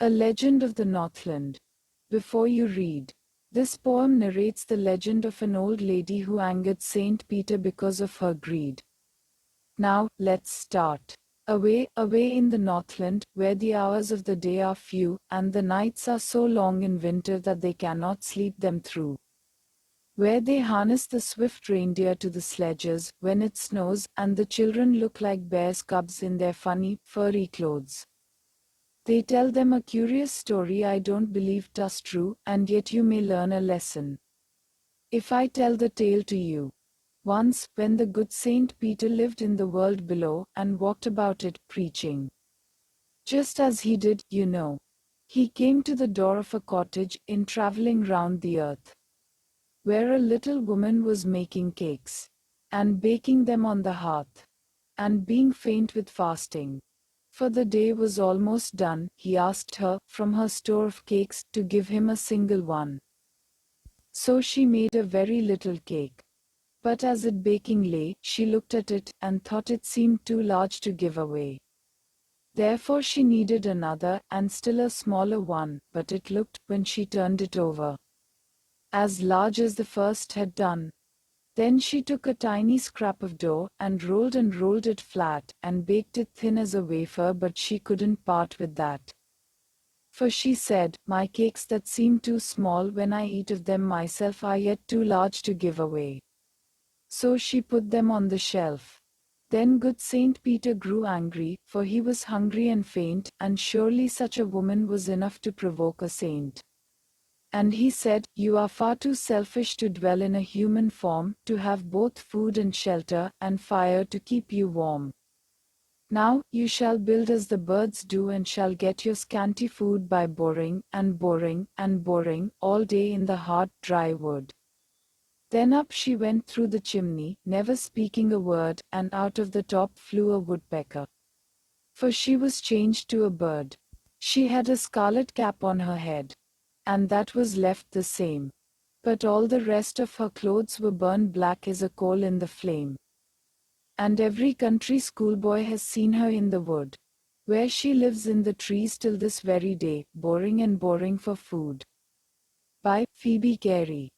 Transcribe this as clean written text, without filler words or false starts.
A Legend of the Northland. Before you read, this poem narrates the legend of an old lady who angered Saint Peter because of her greed. Now, let's start. Away, away in the Northland, where the hours of the day are few, and the nights are so long in winter that they cannot sleep them through. Where they harness the swift reindeer to the sledges when it snows, and the children look like bears' cubs in their funny, furry clothes. They tell them a curious story I don't believe 'tis true, and yet you may learn a lesson. If I tell the tale to you. Once, when the good Saint Peter lived in the world below, and walked about it, preaching. Just as he did, you know. He came to the door of a cottage, in traveling round the earth, where a little woman was making cakes, and baking them on the hearth, and being faint with fasting. For the day was almost done, he asked her, from her store of cakes, to give him a single one. So she made a very little cake. But as it baking lay, she looked at it, and thought it seemed too large to give away. Therefore she needed another, and still a smaller one, but it looked, when she turned it over, as large as the first had done. Then she took a tiny scrap of dough, and rolled it flat, and baked it thin as a wafer, but she couldn't part with that. For she said, my cakes that seem too small when I eat of them myself are yet too large to give away. So she put them on the shelf. Then good Saint Peter grew angry, for he was hungry and faint, and surely such a woman was enough to provoke a saint. And he said, you are far too selfish to dwell in a human form, to have both food and shelter, and fire to keep you warm. Now, you shall build as the birds do, and shall get your scanty food by boring, and boring, and boring, all day in the hard, dry wood. Then up she went through the chimney, never speaking a word, and out of the top flew a woodpecker. For she was changed to a bird. She had a scarlet cap on her head, and that was left the same. But all the rest of her clothes were burned black as a coal in the flame. And every country schoolboy has seen her in the wood, where she lives in the trees till this very day, boring and boring for food. By Phoebe Carey.